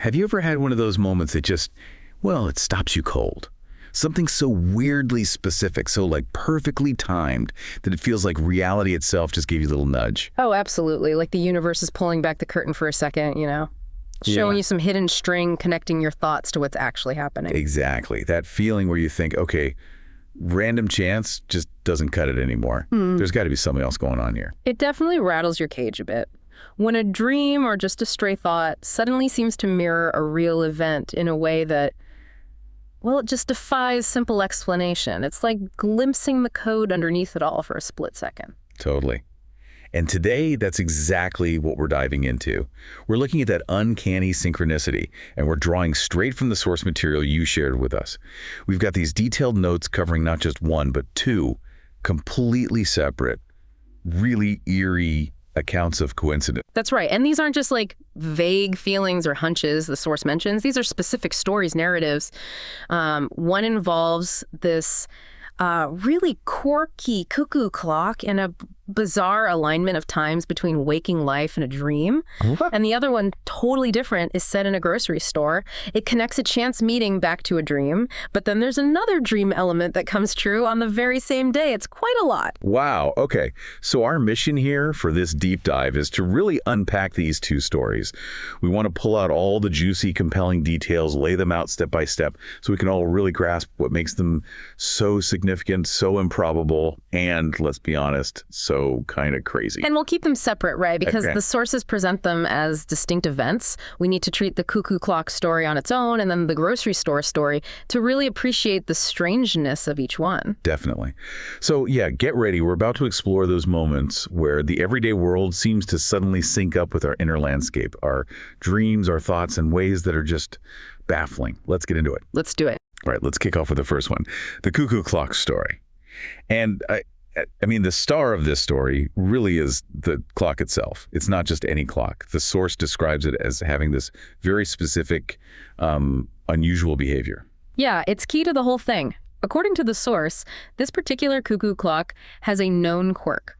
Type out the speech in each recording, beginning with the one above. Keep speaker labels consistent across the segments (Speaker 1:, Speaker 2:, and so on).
Speaker 1: Have you ever had one of those moments that just, well, it stops you cold? Something so weirdly specific, so like perfectly timed, that it feels like reality itself just gave you a little nudge.
Speaker 2: Oh, absolutely. Like the universe is pulling back the curtain for a second, showing you some hidden string connecting your thoughts to what's actually happening.
Speaker 1: Exactly. That feeling where you think, okay, random chance just doesn't cut it anymore. There's got to be something else going on here.
Speaker 2: It definitely rattles your cage a bit. When a dream or just a stray thought suddenly seems to mirror a real event in a way that, well, it just defies simple explanation. It's like glimpsing the code underneath it all for a split second.
Speaker 1: Totally. And today, that's exactly what we're diving into. We're looking at that uncanny synchronicity, and we're drawing straight from the source material you shared with us. We've got these detailed notes covering not just one, but two completely separate, really eerie accounts of coincidence.
Speaker 2: That's right. And these aren't just like vague feelings or hunches the source mentions. These are specific stories, narratives. One involves this really quirky cuckoo clock and a bizarre alignment of times between waking life and a dream. And the other one, totally different, is set in a grocery store. It connects a chance meeting back to a dream, but then there's another dream element that comes true on the very same day. It's quite a lot.
Speaker 1: Wow. Okay. So our mission here for this deep dive is to really unpack these two stories. We want to pull out all the juicy, compelling details, lay them out step by step, so we can all really grasp what makes them so significant, so improbable, and, let's be honest, so kind of crazy.
Speaker 2: And we'll keep them separate, right? Because the sources present them as distinct events. We need to treat the cuckoo clock story on its own and then the grocery store story to really appreciate the strangeness of each one.
Speaker 1: Definitely. So yeah, get ready. We're about to explore those moments where the everyday world seems to suddenly sync up with our inner landscape, our dreams, our thoughts, in ways that are just baffling. Let's get into it.
Speaker 2: Let's do it.
Speaker 1: All right, let's kick off with the first one, the cuckoo clock story. And I mean, the star of this story really is the clock itself. It's not just any clock. The source describes it as having this very specific, unusual behavior.
Speaker 2: Yeah, it's key to the whole thing. According to the source, this particular cuckoo clock has a known quirk.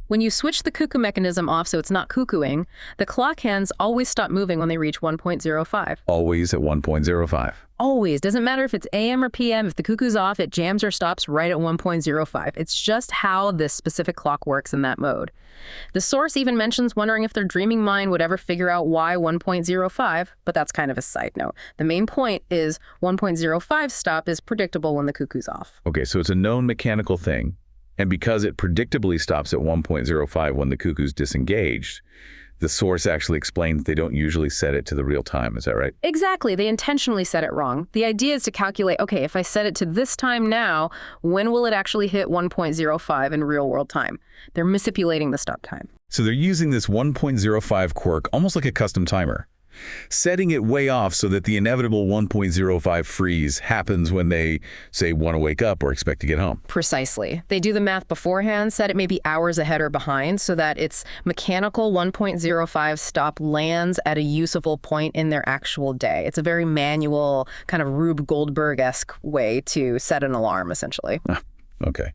Speaker 2: When you switch the cuckoo mechanism off so it's not cuckooing, the clock hands always stop moving when they reach 1.05.
Speaker 1: Always at 1.05.
Speaker 2: Always. Doesn't matter if it's AM or PM. If the cuckoo's off, it jams or stops right at 1.05. It's just how this specific clock works in that mode. The source even mentions wondering if their dreaming mind would ever figure out why 1.05, but that's kind of a side note. The main point is 1.05 stop is predictable when the cuckoo's off.
Speaker 1: Okay, so it's a known mechanical thing. And because it predictably stops at 1.05 when the cuckoo's disengaged, the source actually explains they don't usually set it to the real time. Is that right?
Speaker 2: Exactly. They intentionally set it wrong. The idea is to calculate, okay, if I set it to this time now, when will it actually hit 1.05 in real world time? They're manipulating the stop time.
Speaker 1: So they're using this 1.05 quirk almost like a custom timer, setting it way off so that the inevitable 1.05 freeze happens when they, say, want to wake up or expect to get home.
Speaker 2: Precisely. They do the math beforehand, set it maybe hours ahead or behind so that its mechanical 1.05 stop lands at a usable point in their actual day. It's a very manual, kind of Rube Goldberg-esque way to set an alarm, essentially.
Speaker 1: Okay.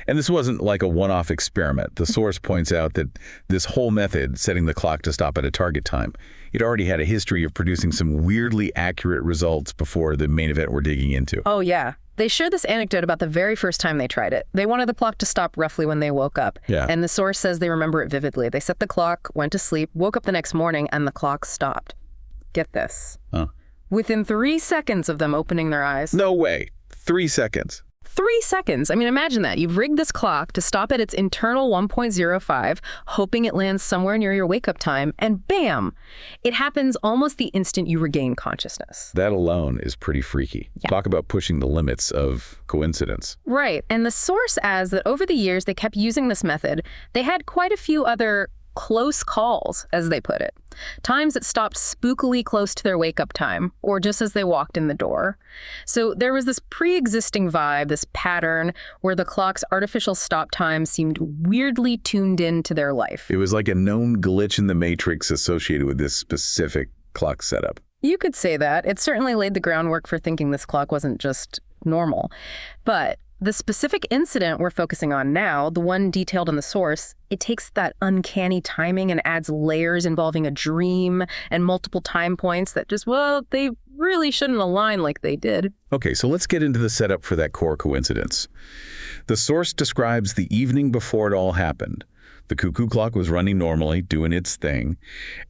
Speaker 1: And this wasn't like a one-off experiment. The source points out that this whole method, setting the clock to stop at a target time, it already had a history of producing some weirdly accurate results before the main event we're digging into.
Speaker 2: Oh, yeah. They share this anecdote about the very first time they tried it. They wanted the clock to stop roughly when they woke up.
Speaker 1: Yeah.
Speaker 2: And the source says they remember it vividly. They set the clock, went to sleep, woke up the next morning, and the clock stopped. Get this.
Speaker 1: Huh.
Speaker 2: Within 3 seconds of them opening their eyes.
Speaker 1: No way. 3 seconds.
Speaker 2: 3 seconds. I mean, imagine that. You've rigged this clock to stop at its internal 1.05, hoping it lands somewhere near your wake-up time, and bam! It happens almost the instant you regain consciousness.
Speaker 1: That alone is pretty freaky.
Speaker 2: Yeah.
Speaker 1: Talk about pushing the limits of coincidence.
Speaker 2: Right. And the source adds that over the years they kept using this method. They had quite a few other close calls, as they put it. Times that stopped spookily close to their wake-up time, or just as they walked in the door. So there was this pre-existing vibe, this pattern, where the clock's artificial stop time seemed weirdly tuned into their life.
Speaker 1: It was like a known glitch in the matrix associated with this specific clock setup.
Speaker 2: You could say that. It certainly laid the groundwork for thinking this clock wasn't just normal. But The specific incident we're focusing on now, the one detailed in the source, it takes that uncanny timing and adds layers involving a dream and multiple time points that just, well, they really shouldn't align like they did.
Speaker 1: Okay, so let's get into the setup for that core coincidence. The source describes the evening before it all happened. The cuckoo clock was running normally, doing its thing,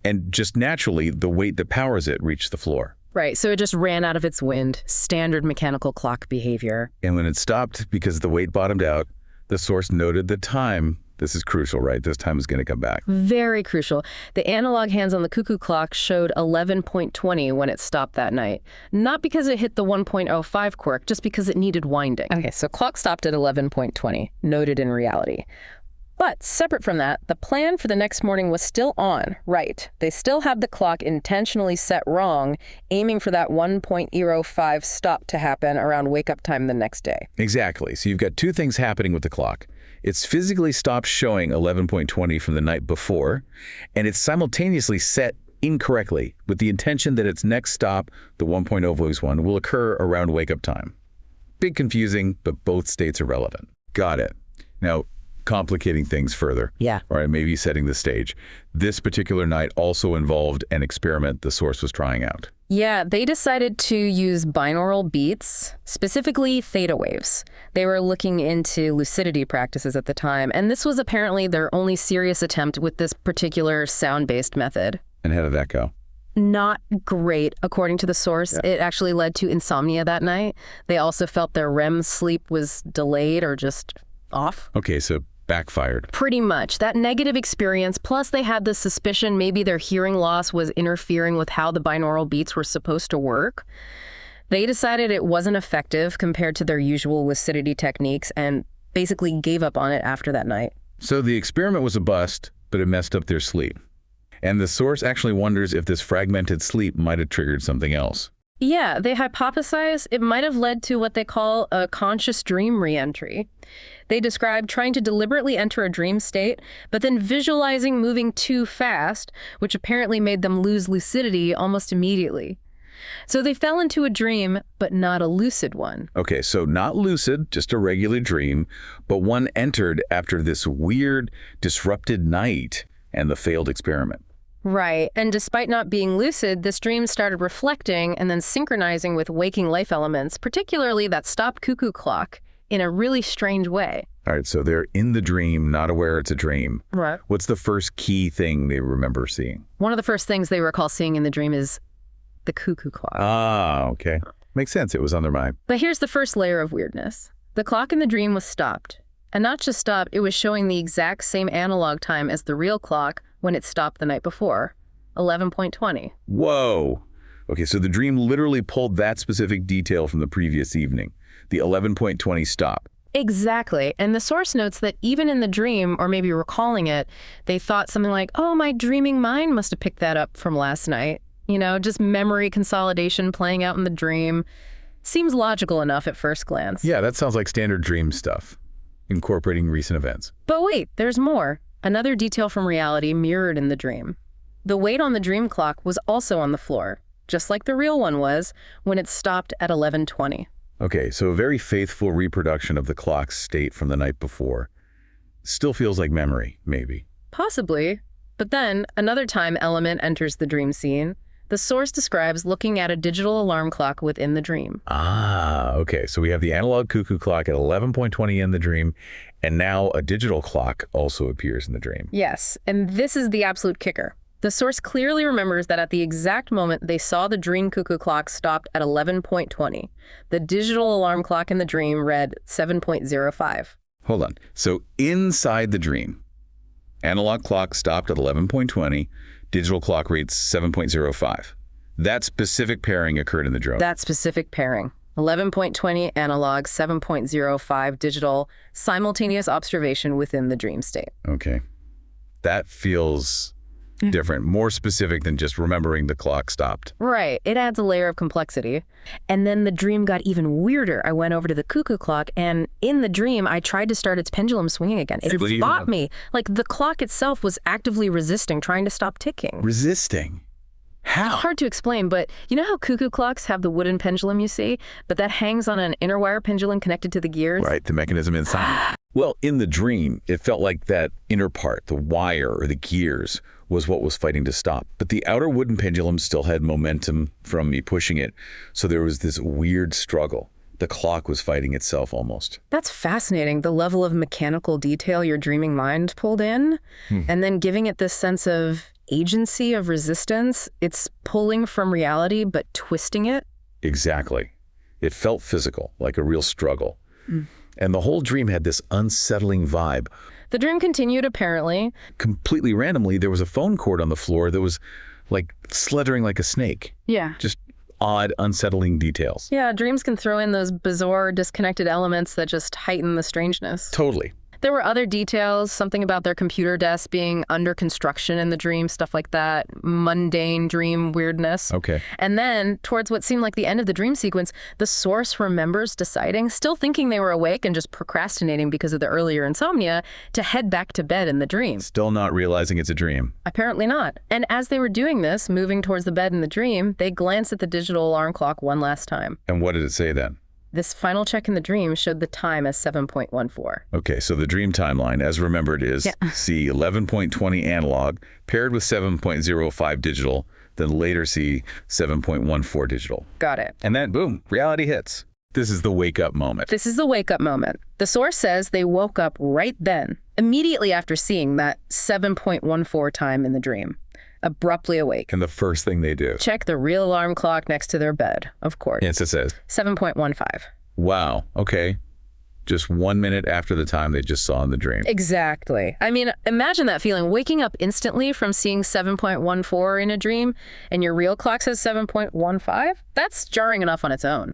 Speaker 1: and just naturally, the weight that powers it reached the floor.
Speaker 2: Right, so it just ran out of its wind, standard mechanical clock behavior.
Speaker 1: And when it stopped because the weight bottomed out, the source noted the time. This is crucial, right? This time is going to come back.
Speaker 2: Very crucial. The analog hands on the cuckoo clock showed 11.20 when it stopped that night. Not because it hit the 1.05 quirk, just because it needed winding. Okay, so clock stopped at 11.20, noted in reality. But separate from that, the plan for the next morning was still on, right? They still had the clock intentionally set wrong, aiming for that 1.05 stop to happen around wake-up time the next day.
Speaker 1: Exactly. So you've got two things happening with the clock. It's physically stopped showing 11.20 from the night before, and it's simultaneously set incorrectly with the intention that its next stop, the 1.0 will occur around wake-up time. Big confusing, but both states are relevant. Got it. Now, complicating things further.
Speaker 2: Yeah.
Speaker 1: All right, maybe setting the stage. This particular night also involved an experiment the source was trying out.
Speaker 2: Yeah, they decided to use binaural beats, specifically theta waves. They were looking into lucidity practices at the time, and this was apparently their only serious attempt with this particular sound-based method.
Speaker 1: And how did that go?
Speaker 2: Not great, according to the source. Yeah. It actually led to insomnia that night. They also felt their REM sleep was delayed or just off.
Speaker 1: Okay, so backfired.
Speaker 2: Pretty much. That negative experience, plus they had the suspicion maybe their hearing loss was interfering with how the binaural beats were supposed to work. They decided it wasn't effective compared to their usual lucidity techniques and basically gave up on it after that night.
Speaker 1: So the experiment was a bust, but it messed up their sleep. And the source actually wonders if this fragmented sleep might have triggered something else.
Speaker 2: Yeah, they hypothesize it might have led to what they call a conscious dream reentry. They describe trying to deliberately enter a dream state, but then visualizing moving too fast, which apparently made them lose lucidity almost immediately. So they fell into a dream, but not a lucid one.
Speaker 1: Okay, so not lucid, just a regular dream, but one entered after this weird, disrupted night and the failed experiment.
Speaker 2: Right, and despite not being lucid, this dream started reflecting and then synchronizing with waking life elements, particularly that stopped cuckoo clock, in a really strange way.
Speaker 1: All right, so they're in the dream, not aware it's a dream.
Speaker 2: Right.
Speaker 1: What's the first key thing they remember seeing?
Speaker 2: One of the first things they recall seeing in the dream is the cuckoo clock.
Speaker 1: Ah, okay. Makes sense. It was on their mind.
Speaker 2: But here's the first layer of weirdness. The clock in the dream was stopped. And not just stopped, it was showing the exact same analog time as the real clock when it stopped the night before, 11.20.
Speaker 1: Whoa. Okay, so the dream literally pulled that specific detail from the previous evening, the 11.20 stop.
Speaker 2: Exactly. And the source notes that even in the dream, or maybe recalling it, they thought something like, oh, my dreaming mind must have picked that up from last night. You know, just memory consolidation playing out in the dream. Seems logical enough at first glance.
Speaker 1: Yeah, that sounds like standard dream stuff, incorporating recent events.
Speaker 2: But wait, there's more. Another detail from reality mirrored in the dream. The weight on the dream clock was also on the floor, just like the real one was when it stopped at 11:20.
Speaker 1: Okay, so a very faithful reproduction of the clock's state from the night before. Still feels like memory, maybe.
Speaker 2: Possibly. But then another time element enters the dream scene. The source describes looking at a digital alarm clock within the dream.
Speaker 1: Ah, okay. So we have the analog cuckoo clock at 11.20 in the dream, and now a digital clock also appears in the dream.
Speaker 2: Yes, and this is the absolute kicker. The source clearly remembers that at the exact moment they saw the dream cuckoo clock stopped at 11.20. The digital alarm clock in the dream read 7.05.
Speaker 1: Hold on. So inside the dream, analog clock stopped at 11.20, digital clock reads 7.05. That specific pairing occurred in the drone.
Speaker 2: That specific pairing. 11.20 analog, 7.05 digital, simultaneous observation within the dream state.
Speaker 1: Okay. That feels different, more specific than just remembering the clock stopped.
Speaker 2: Right. It adds a layer of complexity. And then the dream got even weirder. I went over to the cuckoo clock, and in the dream, I tried to start its pendulum swinging again. It fought me. Like the clock itself was actively resisting, trying to stop ticking.
Speaker 1: Resisting? How?
Speaker 2: Hard to explain, but you know how cuckoo clocks have the wooden pendulum you see, but that hangs on an inner wire pendulum connected to the gears?
Speaker 1: Right, the mechanism inside. Well, in the dream, it felt like that inner part, the wire or the gears, was what was fighting to stop. But the outer wooden pendulum still had momentum from me pushing it, so there was this weird struggle. The clock was fighting itself almost.
Speaker 2: That's fascinating, the level of mechanical detail your dreaming mind pulled in, and then giving it this sense of agency, of resistance. It's pulling from reality, but twisting it.
Speaker 1: Exactly. It felt physical, like a real struggle. And the whole dream had this unsettling vibe.
Speaker 2: The dream continued, apparently.
Speaker 1: Completely randomly, there was a phone cord on the floor that was like slithering like a snake.
Speaker 2: Yeah.
Speaker 1: Just odd, unsettling details.
Speaker 2: Yeah, dreams can throw in those bizarre, disconnected elements that just heighten the strangeness.
Speaker 1: Totally.
Speaker 2: There were other details, something about their computer desk being under construction in the dream, stuff like that, mundane dream weirdness.
Speaker 1: Okay.
Speaker 2: And then, towards what seemed like the end of the dream sequence, the source remembers deciding, still thinking they were awake and just procrastinating because of the earlier insomnia, to head back to bed in the dream.
Speaker 1: Still not realizing it's a dream.
Speaker 2: Apparently not. And as they were doing this, moving towards the bed in the dream, they glanced at the digital alarm clock one last time.
Speaker 1: And what did it say then?
Speaker 2: This final check in the dream showed the time as 7.14.
Speaker 1: Okay, so the dream timeline, as remembered, is see 11.20 analog paired with 7.05 digital, then later see 7.14 digital.
Speaker 2: Got it.
Speaker 1: And then, boom, reality hits. This is the wake-up moment.
Speaker 2: This is the wake-up moment. The source says they woke up right then, immediately after seeing that 7.14 time in the dream. Abruptly awake.
Speaker 1: And the first thing they do.
Speaker 2: Check the real alarm clock next to their bed, of course.
Speaker 1: Yes, it says.
Speaker 2: 7.15.
Speaker 1: Wow, okay. Just 1 minute after the time they just saw in the dream.
Speaker 2: Exactly. I mean, imagine that feeling, waking up instantly from seeing 7.14 in a dream, and your real clock says 7.15? That's jarring enough on its own.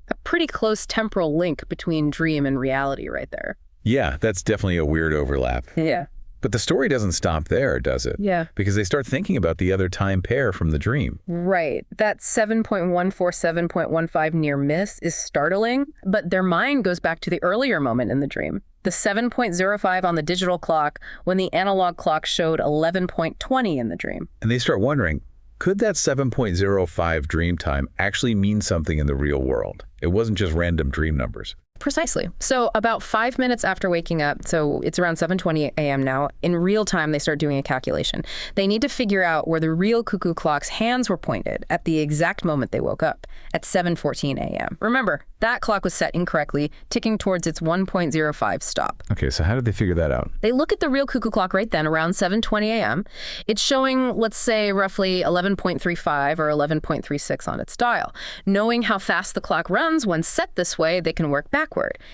Speaker 2: A pretty close temporal link between dream and reality right there.
Speaker 1: Yeah, that's definitely a weird overlap.
Speaker 2: Yeah.
Speaker 1: But the story doesn't stop there, does it?
Speaker 2: Yeah.
Speaker 1: Because they start thinking about the other time pair from the dream.
Speaker 2: Right. That 7.14, near miss is startling, but their mind goes back to the earlier moment in the dream. The 7.05 on the digital clock when the analog clock showed 11.20 in the dream.
Speaker 1: And they start wondering, could that 7.05 dream time actually mean something in the real world? It wasn't just random dream numbers.
Speaker 2: Precisely. So about 5 minutes after waking up, so it's around 7:20 a.m. now, in real time they start doing a calculation. They need to figure out where the real cuckoo clock's hands were pointed at the exact moment they woke up, at 7:14 a.m. Remember, that clock was set incorrectly, ticking towards its 1.05 stop.
Speaker 1: Okay, so how did they figure that out?
Speaker 2: They look at the real cuckoo clock right then, around 7:20 a.m. It's showing, let's say, roughly 11.35 or 11.36 on its dial. Knowing how fast the clock runs when set this way, they can work backward.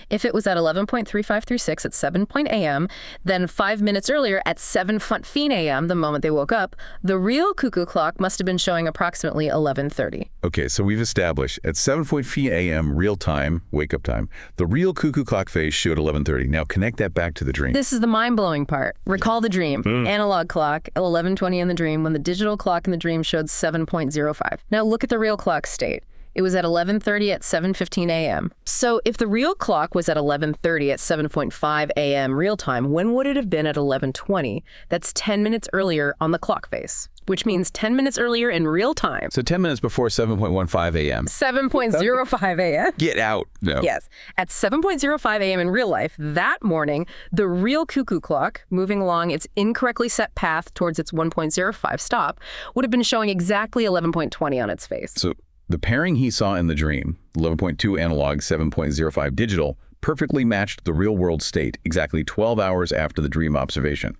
Speaker 2: If it was at 11.3536 at 7 a.m., then 5 minutes earlier at 7:15 a.m., the moment they woke up, the real cuckoo clock must have been showing approximately 11:30.
Speaker 1: Okay, so we've established at 7:15 a.m. real time, wake-up time, the real cuckoo clock phase showed 11:30. Now connect that back to the dream.
Speaker 2: This is the mind-blowing part. Recall the dream. Analog clock, 11:20 in the dream, when the digital clock in the dream showed 7.05. Now look at the real clock state. It was at 11:30 at 7:15 a.m. So if the real clock was at 11:30 at 7.5 a.m. real time, when would it have been at 11:20? That's 10 minutes earlier on the clock face, which means 10 minutes earlier in real time.
Speaker 1: So 10 minutes before 7.15 a.m.
Speaker 2: 7.05 a.m.
Speaker 1: Get out. No.
Speaker 2: Yes. At 7.05 a.m. in real life, that morning, the real cuckoo clock, moving along its incorrectly set path towards its 1.05 stop, would have been showing exactly 11.20 on its face.
Speaker 1: So the pairing he saw in the dream, 11.2 analog, 7.05 digital, perfectly matched the real-world state exactly 12 hours after the dream observation.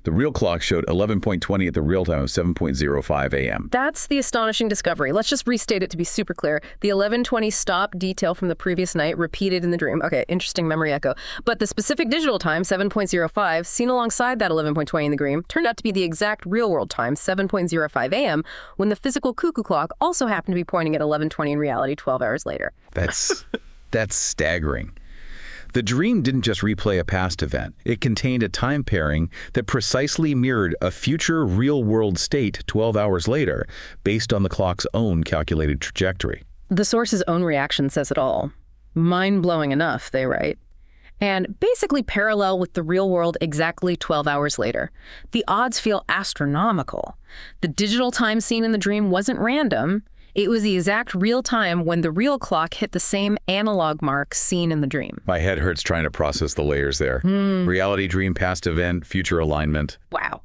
Speaker 1: The real clock showed 11.20 at the real time of 7.05 a.m.
Speaker 2: That's the astonishing discovery. Let's just restate it to be super clear. The 11:20 stop detail from the previous night repeated in the dream. Okay, interesting memory echo. But the specific digital time, 7.05, seen alongside that 11.20 in the dream, turned out to be the exact real-world time, 7.05 a.m., when the physical cuckoo clock also happened to be pointing at 11:20 in reality 12 hours later.
Speaker 1: That's staggering. The dream didn't just replay a past event. It contained a time pairing that precisely mirrored a future real-world state 12 hours later, based on the clock's own calculated trajectory.
Speaker 2: The source's own reaction says it all. Mind-blowing enough, they write. and basically parallel with the real world exactly 12 hours later. The odds feel astronomical. The digital time seen in the dream wasn't random. It was the exact real time when the real clock hit the same analog mark seen in the dream.
Speaker 1: My head hurts trying to process the layers there. Reality, dream, past event, future alignment.
Speaker 2: Wow.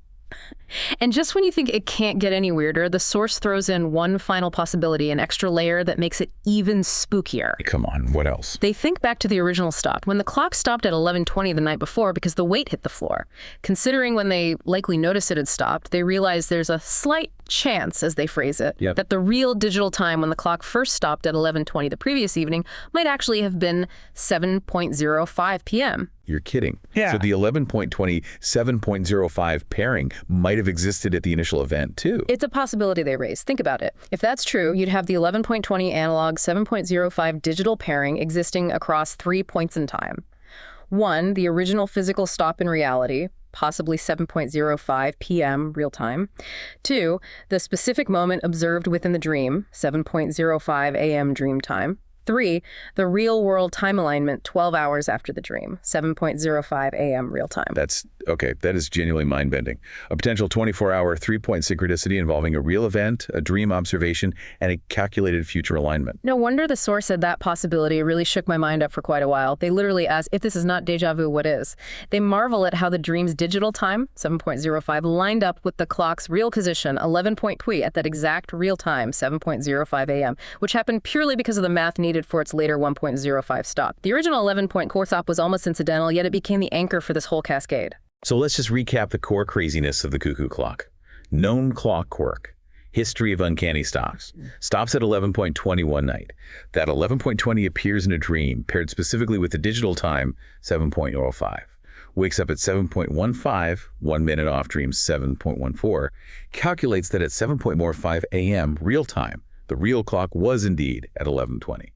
Speaker 2: And just when you think it can't get any weirder, the source throws in one final possibility, an extra layer that makes it even spookier.
Speaker 1: Come on, what else?
Speaker 2: They think back to the original stop, when the clock stopped at 11:20 the night before because the weight hit the floor. Considering when they likely noticed it had stopped, they realize there's a slight chance, as they phrase it, that the real digital time when the clock first stopped at 11:20 the previous evening might actually have been 7:05 p.m.
Speaker 1: You're kidding.
Speaker 3: Yeah.
Speaker 1: So the 11.20, 7.05 pairing might have existed at the initial event, too.
Speaker 2: It's a possibility they raise. Think about it. If that's true, you'd have the 11.20 analog, 7.05 digital pairing existing across 3 points in time. One, the original physical stop in reality, possibly 7.05 p.m. real time. Two, the specific moment observed within the dream, 7.05 a.m. dream time. Three, the real-world time alignment 12 hours after the dream, 7.05 a.m. real time.
Speaker 1: That's, okay, that is genuinely mind-bending. A potential 24-hour, 3-point synchronicity involving a real event, a dream observation, and a calculated future alignment.
Speaker 2: No wonder the source said that possibility really shook my mind up for quite a while. They literally asked, if this is not deja vu, what is? They marvel at how the dream's digital time, 7.05, lined up with the clock's real position, 11.3, at that exact real time, 7.05 a.m., which happened purely because of the math needed for its later 1.05 stop. The original 11-point core stop was almost incidental, yet it became the anchor for this whole cascade.
Speaker 1: So let's just recap the core craziness of the cuckoo clock. Known clock quirk. History of uncanny stops. Stops at 11.20 one night. That 11.20 appears in a dream, paired specifically with the digital time, 7.05. Wakes up at 7.15, 1 minute off dream 7.14. Calculates that at 7.45 a.m. real time, the real clock was indeed at 11:20.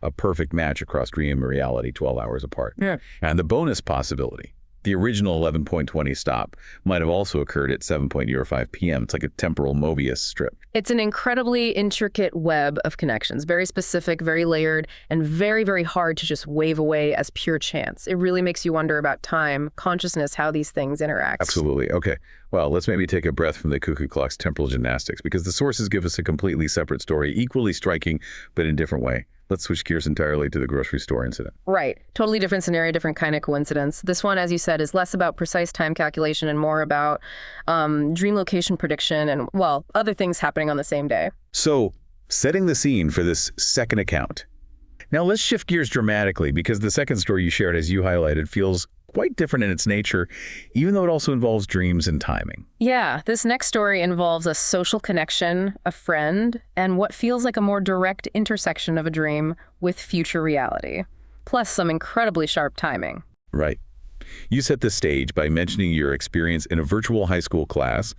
Speaker 1: A perfect match across dream and reality 12 hours apart.
Speaker 3: Yeah.
Speaker 1: And the bonus possibility, the original 11.20 stop might have also occurred at 7.05 p.m. It's like a temporal Mobius strip.
Speaker 2: It's an incredibly intricate web of connections, very specific, very layered, and very, very hard to just wave away as pure chance. It really makes you wonder about time, consciousness, how these things interact.
Speaker 1: Absolutely. Okay. Well, let's maybe take a breath from the cuckoo clock's temporal gymnastics, because the sources give us a completely separate story, equally striking, but in a different way. Let's switch gears entirely to the grocery store incident.
Speaker 2: Right. Totally different scenario, different kind of coincidence. This one, as you said, is less about precise time calculation and more about dream location prediction and, well, other things happening on the same day.
Speaker 1: So, setting the scene for this second account. Now, let's shift gears dramatically, because the second story you shared, as you highlighted, feels quite different in its nature, even though it also involves dreams and timing.
Speaker 2: Yeah, this next story involves a social connection, a friend, and what feels like a more direct intersection of a dream with future reality, plus some incredibly sharp timing.
Speaker 1: Right. You set the stage by mentioning your experience in a virtual high school class,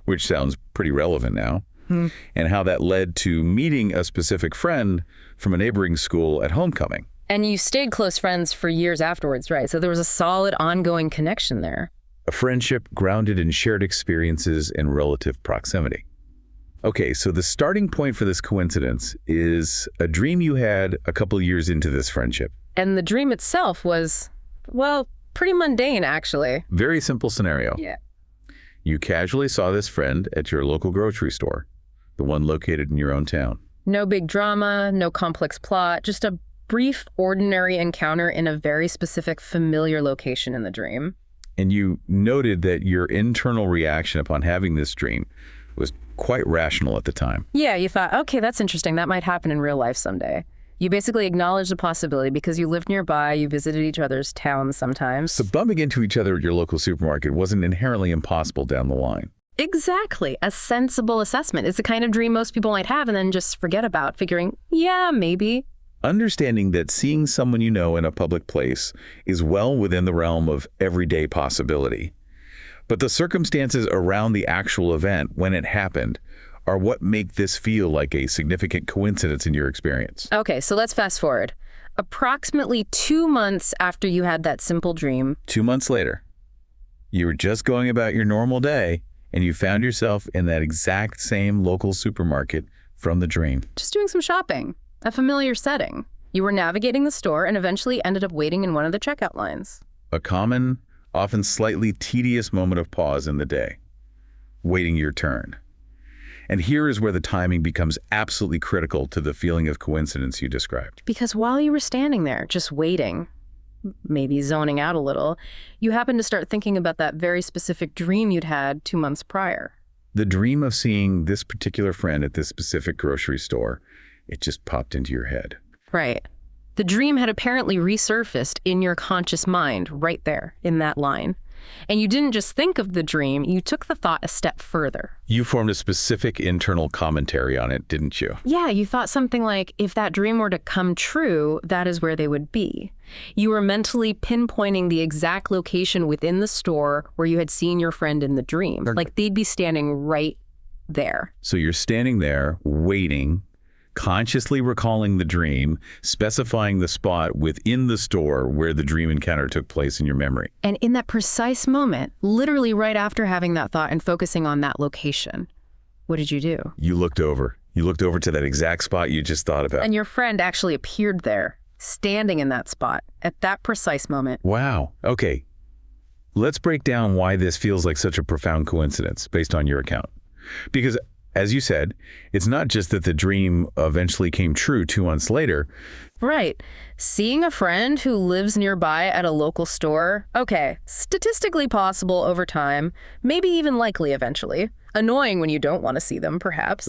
Speaker 1: which sounds pretty relevant now, and how that led to meeting a specific friend from a neighboring school at homecoming.
Speaker 2: And you stayed close friends for years afterwards, right? So there was a solid ongoing connection there.
Speaker 1: A friendship grounded in shared experiences and relative proximity. Okay, so the starting point for this coincidence is a dream you had a couple years into this friendship.
Speaker 2: And the dream itself was, well, pretty mundane, actually.
Speaker 1: Very simple scenario.
Speaker 2: Yeah.
Speaker 1: You casually saw this friend at your local grocery store, the one located in your own town.
Speaker 2: No big drama, no complex plot, just a brief, ordinary encounter in a very specific, familiar location in the dream.
Speaker 1: And you noted that your internal reaction upon having this dream was quite rational at the time.
Speaker 2: Yeah, you thought, okay, that's interesting. That might happen in real life someday. You basically acknowledged the possibility because you lived nearby, you visited each other's towns sometimes.
Speaker 1: So bumping into each other at your local supermarket wasn't inherently impossible down the line.
Speaker 2: Exactly. A sensible assessment. It's the kind of dream most people might have and then just forget about, figuring, yeah, maybe.
Speaker 1: Understanding that seeing someone you know in a public place is well within the realm of everyday possibility. But the circumstances around the actual event, when it happened, are what make this feel like a significant coincidence in your experience.
Speaker 2: Okay, so let's fast forward. Approximately 2 months after you had that simple dream.
Speaker 1: 2 months later, you were just going about your normal day, and you found yourself in that exact same local supermarket from the dream.
Speaker 2: Just doing some shopping. A familiar setting. You were navigating the store and eventually ended up waiting in one of the checkout lines.
Speaker 1: A common, often slightly tedious moment of pause in the day. Waiting your turn. And here is where the timing becomes absolutely critical to the feeling of coincidence you described.
Speaker 2: Because while you were standing there, just waiting, maybe zoning out a little, you happened to start thinking about that very specific dream you'd had 2 months prior.
Speaker 1: The dream of seeing this particular friend at this specific grocery store, it just popped into your head.
Speaker 2: Right. The dream had apparently resurfaced in your conscious mind right there in that line. And you didn't just think of the dream, you took the thought a step further.
Speaker 1: You formed a specific internal commentary on it, didn't you?
Speaker 2: Yeah, you thought something like, if that dream were to come true, that is where they would be. You were mentally pinpointing the exact location within the store where you had seen your friend in the dream. Like they'd be standing right there.
Speaker 1: So you're standing there, waiting, consciously recalling the dream, specifying the spot within the store where the dream encounter took place in your memory.
Speaker 2: And in that precise moment, literally right after having that thought and focusing on that location, what did you do?
Speaker 1: You looked over. You looked over to that exact spot you just thought about.
Speaker 2: And your friend actually appeared there, standing in that spot at that precise moment.
Speaker 1: Wow. Okay. Let's break down why this feels like such a profound coincidence based on your account. Because as you said, it's not just that the dream eventually came true 2 months later.
Speaker 2: Right. Seeing a friend who lives nearby at a local store, okay, statistically possible over time, maybe even likely eventually. Annoying when you don't want to see them, perhaps.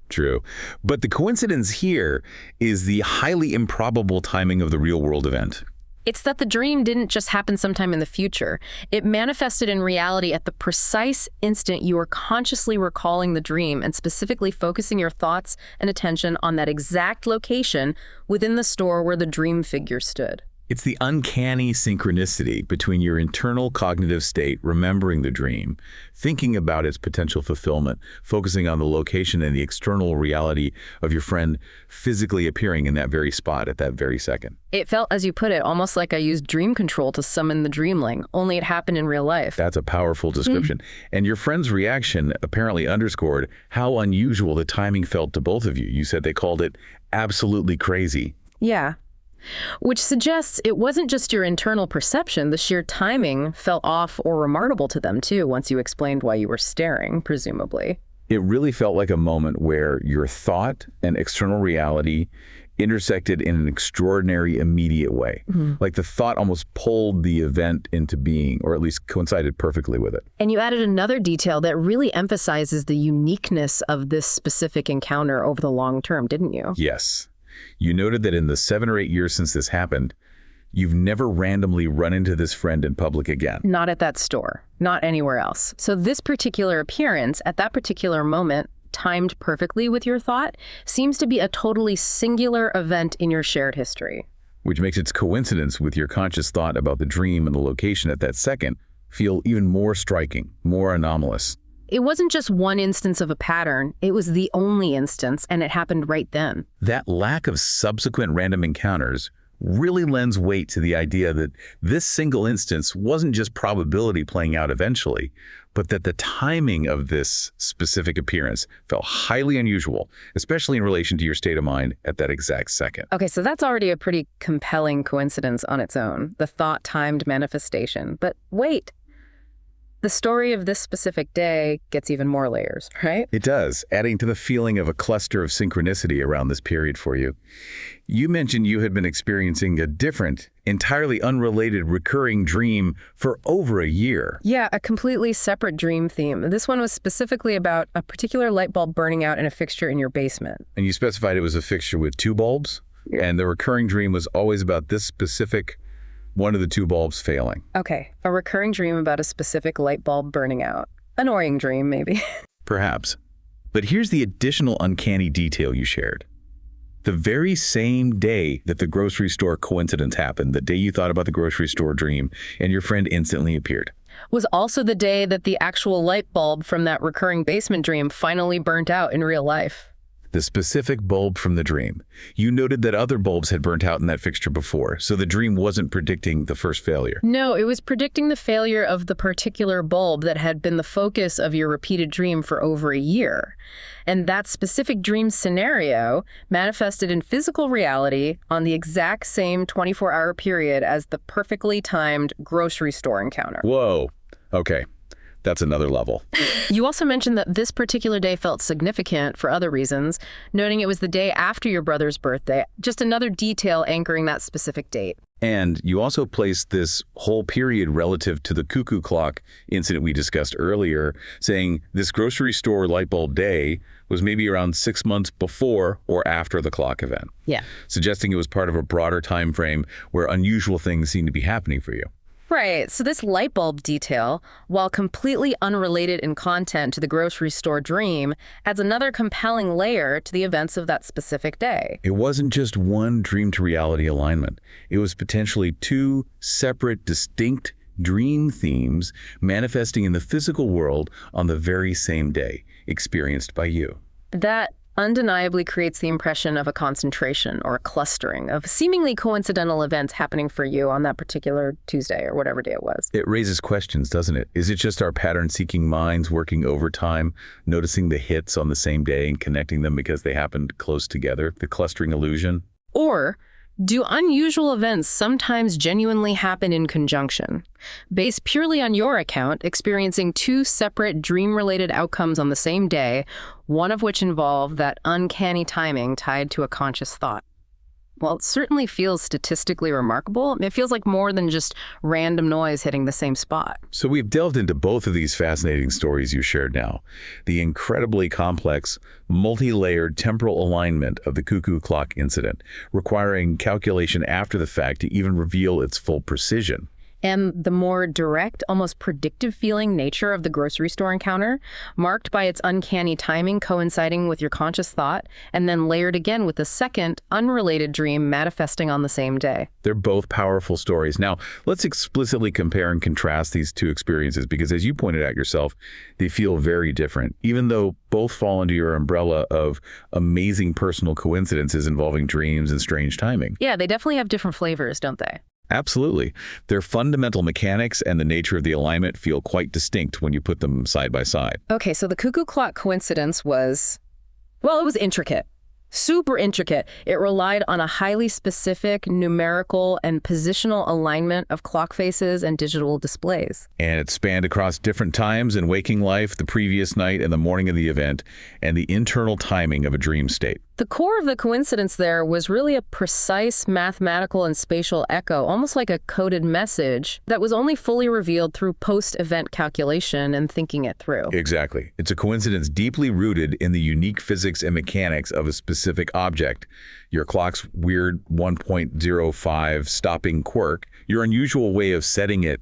Speaker 1: True. But the coincidence here is the highly improbable timing of the real-world event.
Speaker 2: It's that the dream didn't just happen sometime in the future. It manifested in reality at the precise instant you were consciously recalling the dream and specifically focusing your thoughts and attention on that exact location within the store where the dream figure stood.
Speaker 1: It's the uncanny synchronicity between your internal cognitive state, remembering the dream, thinking about its potential fulfillment, focusing on the location and the external reality of your friend physically appearing in that very spot at that very second.
Speaker 2: It felt, as you put it, almost like I used dream control to summon the dreamling, only it happened in real life.
Speaker 1: That's a powerful description. And your friend's reaction apparently underscored how unusual the timing felt to both of you. You said they called it absolutely crazy.
Speaker 2: Yeah. Which suggests it wasn't just your internal perception. The sheer timing felt off or remarkable to them, too, once you explained why you were staring, presumably.
Speaker 1: It really felt like a moment where your thought and external reality intersected in an extraordinary, immediate way. Like the thought almost pulled the event into being, or at least coincided perfectly with it.
Speaker 2: And you added another detail that really emphasizes the uniqueness of this specific encounter over the long term, didn't you?
Speaker 1: Yes. You noted that in the 7 or 8 years since this happened, you've never randomly run into this friend in public again.
Speaker 2: Not at that store, not anywhere else. So this particular appearance at that particular moment, timed perfectly with your thought, seems to be a totally singular event in your shared history.
Speaker 1: Which makes its coincidence with your conscious thought about the dream and the location at that second feel even more striking, more anomalous.
Speaker 2: It wasn't just one instance of a pattern, it was the only instance, and it happened right then.
Speaker 1: That lack of subsequent random encounters really lends weight to the idea that this single instance wasn't just probability playing out eventually, but that the timing of this specific appearance felt highly unusual, especially in relation to your state of mind at that exact second.
Speaker 2: Okay, so that's already a pretty compelling coincidence on its own, the thought-timed manifestation. But wait. The story of this specific day gets even more layers, right?
Speaker 1: It does, adding to the feeling of a cluster of synchronicity around this period for you. You mentioned you had been experiencing a different, entirely unrelated recurring dream for over a year.
Speaker 2: Yeah, a completely separate dream theme. This one was specifically about a particular light bulb burning out in a fixture in your basement.
Speaker 1: And you specified it was a fixture with 2 bulbs, and the recurring dream was always about this specific one of the 2 bulbs failing.
Speaker 2: Okay, a recurring dream about a specific light bulb burning out. Annoying dream, maybe.
Speaker 1: Perhaps. But here's the additional uncanny detail you shared. The very same day that the grocery store coincidence happened, the day you thought about the grocery store dream, and your friend instantly appeared,
Speaker 2: was also the day that the actual light bulb from that recurring basement dream finally burnt out in real life.
Speaker 1: the specific bulb from the dream. You noted that other bulbs had burnt out in that fixture before, so the dream wasn't predicting the first failure.
Speaker 2: No, it was predicting the failure of the particular bulb that had been the focus of your repeated dream for over a year. And that specific dream scenario manifested in physical reality on the exact same 24-hour period as the perfectly timed grocery store encounter.
Speaker 1: Whoa. Okay. That's another level.
Speaker 2: You also mentioned that this particular day felt significant for other reasons, noting it was the day after your brother's birthday, just another detail anchoring that specific date.
Speaker 1: And you also placed this whole period relative to the cuckoo clock incident we discussed earlier, saying this grocery store light bulb day was maybe around 6 months before or after the clock event.
Speaker 2: Yeah.
Speaker 1: Suggesting it was part of a broader time frame where unusual things seem to be happening for you.
Speaker 2: Right. So this light bulb detail, while completely unrelated in content to the grocery store dream, adds another compelling layer to the events of that specific day.
Speaker 1: It wasn't just one dream-to-reality alignment. It was potentially two separate, distinct dream themes manifesting in the physical world on the very same day, experienced by you.
Speaker 2: That undeniably creates the impression of a concentration or a clustering of seemingly coincidental events happening for you on that particular Tuesday or whatever day it was.
Speaker 1: It raises questions, doesn't it? Is it just our pattern-seeking minds working overtime, noticing the hits on the same day and connecting them because they happened close together, the clustering illusion?
Speaker 2: Or do unusual events sometimes genuinely happen in conjunction, based purely on your account, experiencing two separate dream-related outcomes on the same day, one of which involved that uncanny timing tied to a conscious thought? Well, it certainly feels statistically remarkable. It feels like more than just random noise hitting the same spot.
Speaker 1: So we've delved into both of these fascinating stories you shared now. The incredibly complex, multi-layered temporal alignment of the cuckoo clock incident, requiring calculation after the fact to even reveal its full precision.
Speaker 2: And the more direct, almost predictive feeling nature of the grocery store encounter, marked by its uncanny timing coinciding with your conscious thought, and then layered again with a second, unrelated dream manifesting on the same day.
Speaker 1: They're both powerful stories. Now, let's explicitly compare and contrast these two experiences because, as you pointed out yourself, they feel very different, even though both fall under your umbrella of amazing personal coincidences involving dreams and strange timing.
Speaker 2: Yeah, they definitely have different flavors, don't they?
Speaker 1: Absolutely. Their fundamental mechanics and the nature of the alignment feel quite distinct when you put them side by side.
Speaker 2: Okay, so the cuckoo clock coincidence was, well, it was intricate. Super intricate. It relied on a highly specific numerical and positional alignment of clock faces and digital displays.
Speaker 1: And it spanned across different times in waking life, the previous night and the morning of the event, and the internal timing of a dream state.
Speaker 2: The core of the coincidence there was really a precise mathematical and spatial echo, almost like a coded message that was only fully revealed through post-event calculation and thinking it through.
Speaker 1: Exactly. It's a coincidence deeply rooted in the unique physics and mechanics of a specific object. Your clock's weird 1.05 stopping quirk, your unusual way of setting it,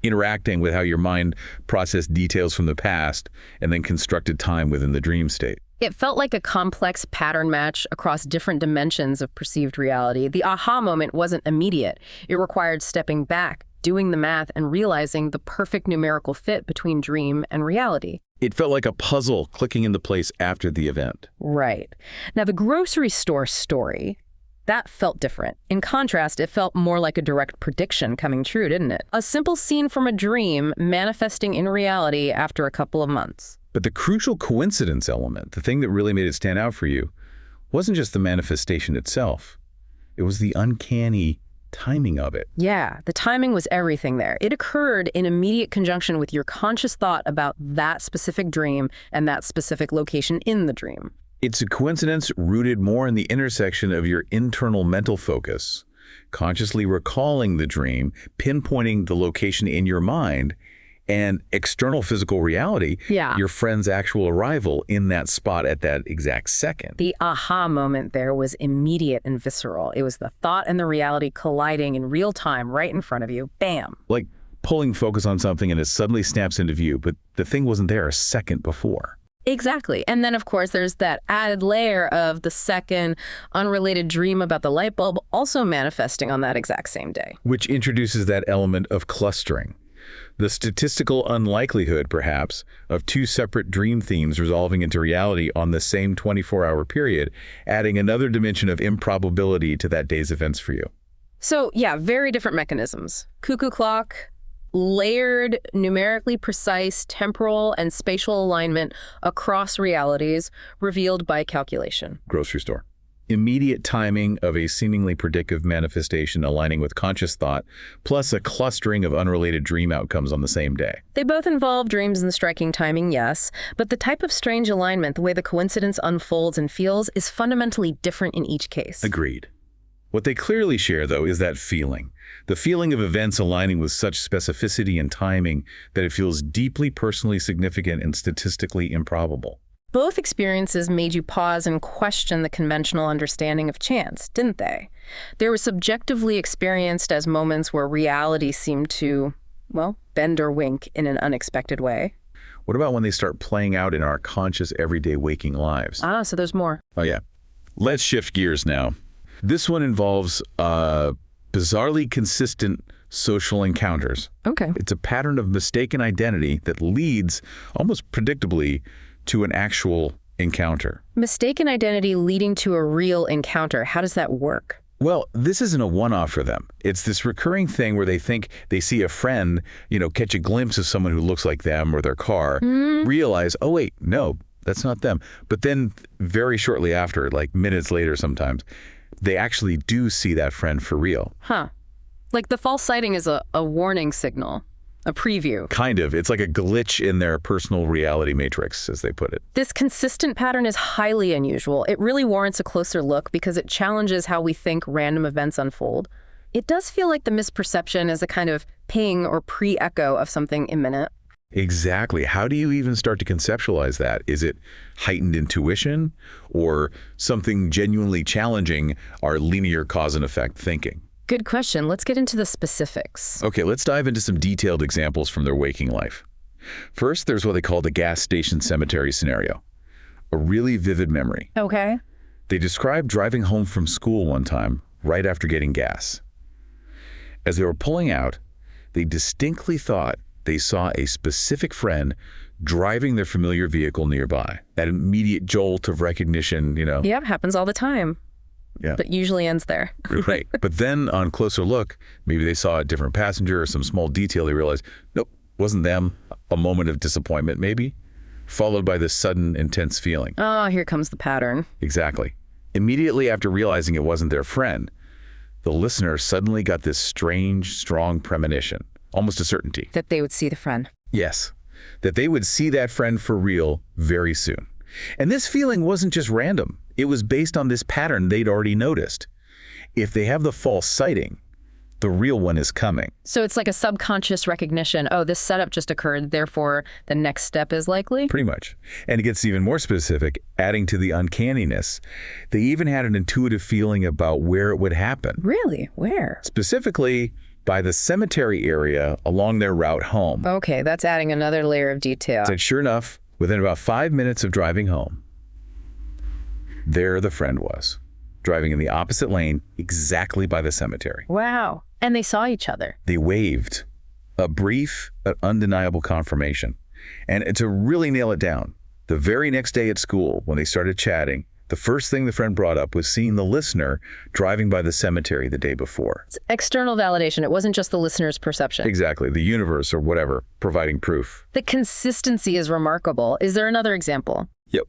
Speaker 1: interacting with how your mind processed details from the past and then constructed time within the dream state.
Speaker 2: It felt like a complex pattern match across different dimensions of perceived reality. The aha moment wasn't immediate. It required stepping back, doing the math, and realizing the perfect numerical fit between dream and reality.
Speaker 1: It felt like a puzzle clicking into place after the event.
Speaker 2: Right. Now, the grocery store story, that felt different. In contrast, it felt more like a direct prediction coming true, didn't it? A simple scene from a dream manifesting in reality after a couple of months.
Speaker 1: But the crucial coincidence element, the thing that really made it stand out for you, wasn't just the manifestation itself. It was the uncanny timing of it.
Speaker 2: Yeah, the timing was everything there. It occurred in immediate conjunction with your conscious thought about that specific dream and that specific location in the dream.
Speaker 1: It's a coincidence rooted more in the intersection of your internal mental focus, consciously recalling the dream, pinpointing the location in your mind, and external physical reality, your friend's actual arrival in that spot at that exact second.
Speaker 2: The aha moment there was immediate and visceral. It was the thought and the reality colliding in real time right in front of you. Bam.
Speaker 1: Like pulling focus on something and it suddenly snaps into view, but the thing wasn't there a second before.
Speaker 2: Exactly. And then, of course, there's that added layer of the second unrelated dream about the light bulb also manifesting on that exact same day.
Speaker 1: Which introduces that element of clustering. The statistical unlikelihood, perhaps, of two separate dream themes resolving into reality on the same 24-hour period, adding another dimension of improbability to that day's events for you.
Speaker 2: So, yeah, very different mechanisms. Cuckoo clock, layered, numerically precise temporal and spatial alignment across realities revealed by calculation.
Speaker 1: Grocery store. Immediate timing of a seemingly predictive manifestation aligning with conscious thought, plus a clustering of unrelated dream outcomes on the same day.
Speaker 2: They both involve dreams and striking timing, yes, but the type of strange alignment, the way the coincidence unfolds and feels, is fundamentally different in each case.
Speaker 1: Agreed. What they clearly share, though, is that feeling. The feeling of events aligning with such specificity and timing that it feels deeply personally significant and statistically improbable.
Speaker 2: Both experiences made you pause and question the conventional understanding of chance, didn't they? They were subjectively experienced as moments where reality seemed to, well, bend or wink in an unexpected way.
Speaker 1: What about when they start playing out in our conscious, everyday waking lives?
Speaker 2: So there's more.
Speaker 1: Oh, yeah. Let's shift gears now. This one involves bizarrely consistent social encounters.
Speaker 2: Okay.
Speaker 1: It's a pattern of mistaken identity that leads, almost predictably, to an actual encounter.
Speaker 2: Mistaken identity leading to a real encounter. How does that work?
Speaker 1: Well, this isn't a one-off for them. It's this recurring thing where they think they see a friend, catch a glimpse of someone who looks like them or their car, realize, oh, wait, no, that's not them. But then very shortly after, like minutes later sometimes, they actually do see that friend for real.
Speaker 2: Huh. Like the false sighting is a warning signal. A preview.
Speaker 1: Kind of. It's like a glitch in their personal reality matrix, as they put it.
Speaker 2: This consistent pattern is highly unusual. It really warrants a closer look because it challenges how we think random events unfold. It does feel like the misperception is a kind of ping or pre-echo of something imminent.
Speaker 1: Exactly. How do you even start to conceptualize that? Is it heightened intuition or something genuinely challenging our linear cause and effect thinking?
Speaker 2: Good question. Let's get into the specifics.
Speaker 1: Okay, let's dive into some detailed examples from their waking life. First, there's what they call the gas station cemetery scenario, a really vivid memory.
Speaker 2: Okay.
Speaker 1: They described driving home from school one time, right after getting gas. As they were pulling out, they distinctly thought they saw a specific friend driving their familiar vehicle nearby. That immediate jolt of recognition,
Speaker 2: Yep, happens all the time.
Speaker 1: Yeah.
Speaker 2: But usually ends there.
Speaker 1: Right. But then on closer look, maybe they saw a different passenger or some small detail. They realized, nope, wasn't them. A moment of disappointment, maybe, followed by this sudden, intense feeling.
Speaker 2: Oh, here comes the pattern.
Speaker 1: Exactly. Immediately after realizing it wasn't their friend, the listener suddenly got this strange, strong premonition, almost a certainty.
Speaker 2: That they would see the friend.
Speaker 1: Yes. That they would see that friend for real very soon. And this feeling wasn't just random. It was based on this pattern they'd already noticed. If they have the false sighting, the real one is coming.
Speaker 2: So it's like a subconscious recognition. Oh, this setup just occurred, therefore the next step is likely?
Speaker 1: Pretty much. And it gets even more specific, adding to the uncanniness. They even had an intuitive feeling about where it would happen.
Speaker 2: Really? Where?
Speaker 1: Specifically, by the cemetery area along their route home.
Speaker 2: Okay, that's adding another layer of detail.
Speaker 1: Said, sure enough, within about 5 minutes of driving home, there the friend was, driving in the opposite lane exactly by the cemetery.
Speaker 2: Wow. And they saw each other.
Speaker 1: They waved, a brief but undeniable confirmation. And to really nail it down, the very next day at school, when they started chatting, the first thing the friend brought up was seeing the listener driving by the cemetery the day before.
Speaker 2: It's external validation. It wasn't just the listener's perception.
Speaker 1: Exactly. The universe or whatever, providing proof.
Speaker 2: The consistency is remarkable. Is there another example?
Speaker 1: Yep.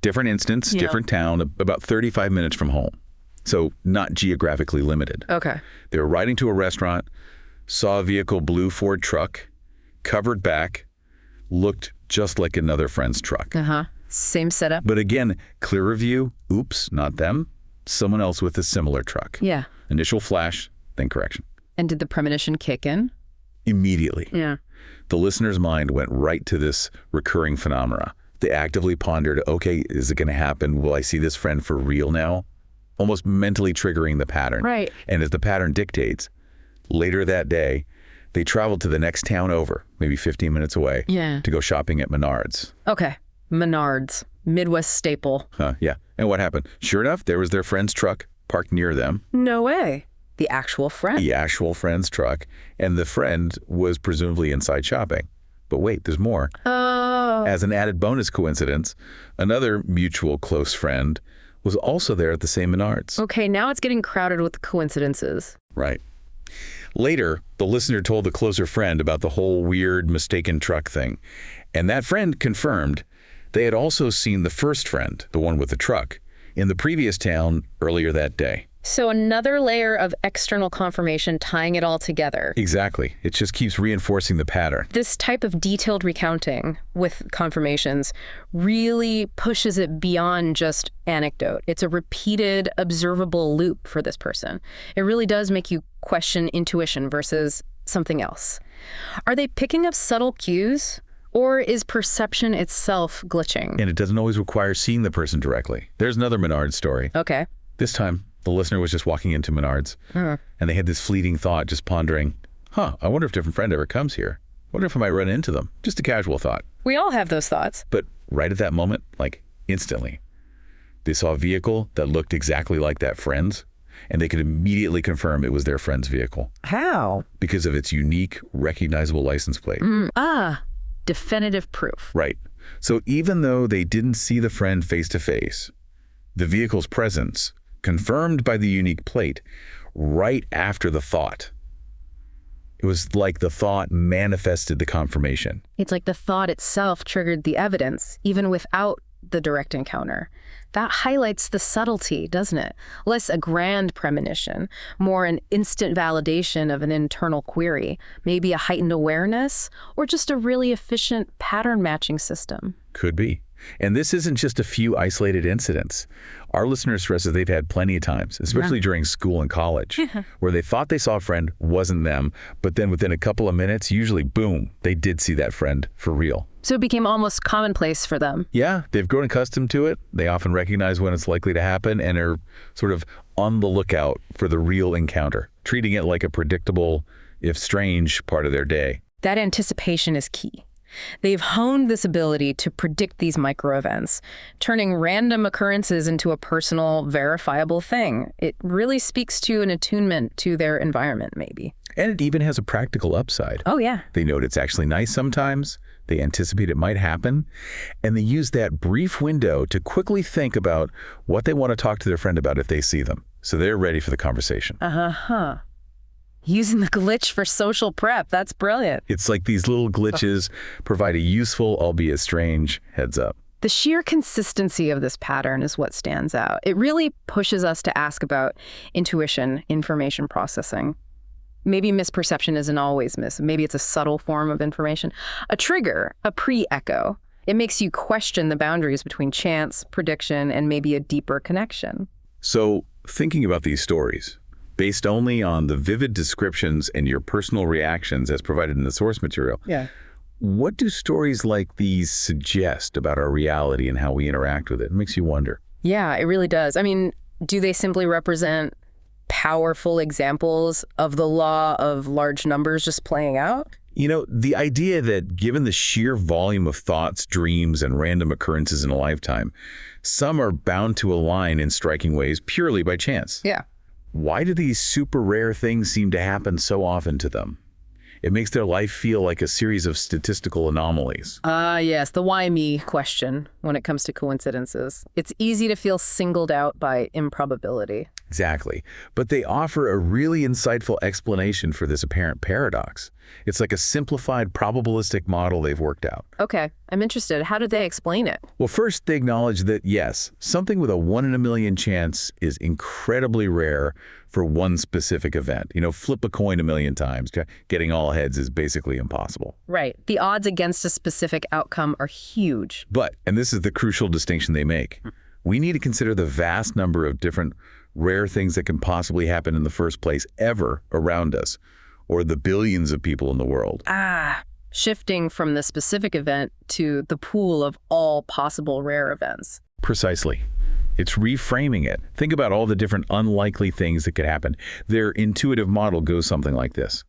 Speaker 1: Different instance, different town, about 35 minutes from home. So not geographically limited.
Speaker 2: Okay.
Speaker 1: They were riding to a restaurant, saw a vehicle, blue Ford truck, covered back, looked just like another friend's truck.
Speaker 2: Uh-huh. Same setup.
Speaker 1: But again, clearer view, oops, not them, someone else with a similar truck.
Speaker 2: Yeah.
Speaker 1: Initial flash, then correction.
Speaker 2: And did the premonition kick in?
Speaker 1: Immediately.
Speaker 2: Yeah.
Speaker 1: The listener's mind went right to this recurring phenomena. They actively pondered, okay, is it going to happen? Will I see this friend for real now? Almost mentally triggering the pattern.
Speaker 2: Right.
Speaker 1: And as the pattern dictates, later that day, they traveled to the next town over, maybe 15 minutes away, to go shopping at Menards.
Speaker 2: Okay. Menards, Midwest staple.
Speaker 1: Yeah. And what happened? Sure enough, there was their friend's truck parked near them.
Speaker 2: No way. The actual friend.
Speaker 1: The actual friend's truck, and the friend was presumably inside shopping. But wait, there's more.
Speaker 2: Oh.
Speaker 1: As an added bonus coincidence, another mutual close friend was also there at the same Menards.
Speaker 2: Okay, now it's getting crowded with coincidences.
Speaker 1: Right. Later, the listener told the closer friend about the whole weird mistaken truck thing. And that friend confirmed they had also seen the first friend, the one with the truck, in the previous town earlier that day.
Speaker 2: So another layer of external confirmation tying it all together.
Speaker 1: Exactly. It just keeps reinforcing the pattern.
Speaker 2: This type of detailed recounting with confirmations really pushes it beyond just anecdote. It's a repeated, observable loop for this person. It really does make you question intuition versus something else. Are they picking up subtle cues? Or is perception itself glitching?
Speaker 1: And it doesn't always require seeing the person directly. There's another Menards story.
Speaker 2: Okay.
Speaker 1: This time, the listener was just walking into Menards, and they had this fleeting thought, just pondering, I wonder if a different friend ever comes here. I wonder if I might run into them. Just a casual thought.
Speaker 2: We all have those thoughts.
Speaker 1: But right at that moment, like instantly, they saw a vehicle that looked exactly like that friend's, and they could immediately confirm it was their friend's vehicle.
Speaker 2: How?
Speaker 1: Because of its unique, recognizable license plate.
Speaker 2: Definitive proof.
Speaker 1: Right. So even though they didn't see the friend face to face, the vehicle's presence, confirmed by the unique plate, right after the thought. It was like the thought manifested the confirmation.
Speaker 2: It's like the thought itself triggered the evidence, even without the direct encounter. That highlights the subtlety, doesn't it? Less a grand premonition, more an instant validation of an internal query, maybe a heightened awareness, or just a really efficient pattern matching system.
Speaker 1: Could be. And this isn't just a few isolated incidents. Our listener stresses they've had plenty of times, especially during school and college, where they thought they saw a friend, wasn't them, but then within a couple of minutes, usually, boom, they did see that friend for real.
Speaker 2: So it became almost commonplace for them.
Speaker 1: Yeah, they've grown accustomed to it. They often recognize when it's likely to happen and are sort of on the lookout for the real encounter, treating it like a predictable, if strange, part of their day.
Speaker 2: That anticipation is key. They've honed this ability to predict these micro-events, turning random occurrences into a personal, verifiable thing. It really speaks to an attunement to their environment, maybe.
Speaker 1: And it even has a practical upside.
Speaker 2: Oh, yeah.
Speaker 1: They note it's actually nice sometimes. They anticipate it might happen. And they use that brief window to quickly think about what they want to talk to their friend about if they see them. So they're ready for the conversation.
Speaker 2: Using the glitch for social prep. That's brilliant.
Speaker 1: It's like these little glitches provide a useful, albeit strange, heads up.
Speaker 2: The sheer consistency of this pattern is what stands out. It really pushes us to ask about intuition, information processing. Maybe misperception isn't always maybe it's a subtle form of information. A trigger, a pre-echo. It makes you question the boundaries between chance, prediction, and maybe a deeper connection.
Speaker 1: So, thinking about these stories, based only on the vivid descriptions and your personal reactions as provided in the source material, what do stories like these suggest about our reality and how we interact with it? It makes you wonder.
Speaker 2: Yeah, it really does. I mean, do they simply represent powerful examples of the law of large numbers just playing out?
Speaker 1: You know, the idea that given the sheer volume of thoughts, dreams, and random occurrences in a lifetime, some are bound to align in striking ways purely by chance.
Speaker 2: Yeah.
Speaker 1: Why do these super rare things seem to happen so often to them? It makes their life feel like a series of statistical anomalies.
Speaker 2: Yes, the why me question when it comes to coincidences. It's easy to feel singled out by improbability.
Speaker 1: Exactly. But they offer a really insightful explanation for this apparent paradox. It's like a simplified probabilistic model they've worked out.
Speaker 2: Okay, I'm interested. How did they explain it?
Speaker 1: Well, first, they acknowledge that, yes, something with a 1 in a million chance is incredibly rare for one specific event. You know, flip a coin a million times. Getting all heads is basically impossible.
Speaker 2: Right. The odds against a specific outcome are huge.
Speaker 1: But, and this is the crucial distinction they make, we need to consider the vast number of different rare things that can possibly happen in the first place ever around us, or the billions of people in the world.
Speaker 2: Shifting from the specific event to the pool of all possible rare events.
Speaker 1: Precisely. It's reframing it. Think about all the different unlikely things that could happen. Their intuitive model goes something like this.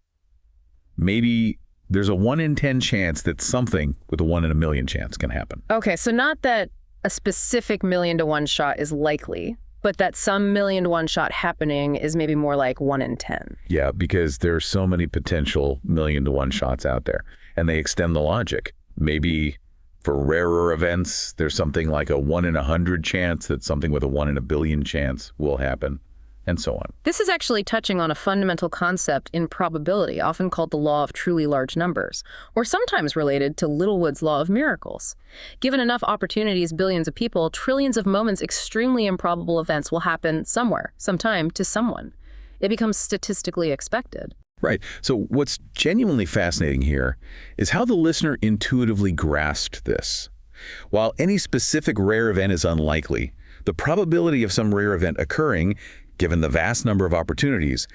Speaker 1: Maybe there's a 1 in 10 chance that something with a 1 in a million chance can happen.
Speaker 2: Okay, so not that a specific 1,000,000 to 1 shot is likely, But that some million to one shot happening is maybe more like 1 in 10.
Speaker 1: Yeah, because there's so many potential million to one shots out there, and they extend the logic. Maybe for rarer events, there's something like a 1 in 100 chance that something with a 1 in a billion chance will happen, and so on.
Speaker 2: This is actually touching on a fundamental concept in probability, often called the law of truly large numbers, or sometimes related to Littlewood's law of miracles. Given enough opportunities, billions of people, trillions of moments, extremely improbable events will happen somewhere, sometime, to someone. It becomes statistically expected.
Speaker 1: Right. So what's genuinely fascinating here is how the listener intuitively grasped this. While any specific rare event is unlikely, the probability of some rare event occurring, given the vast number of opportunities,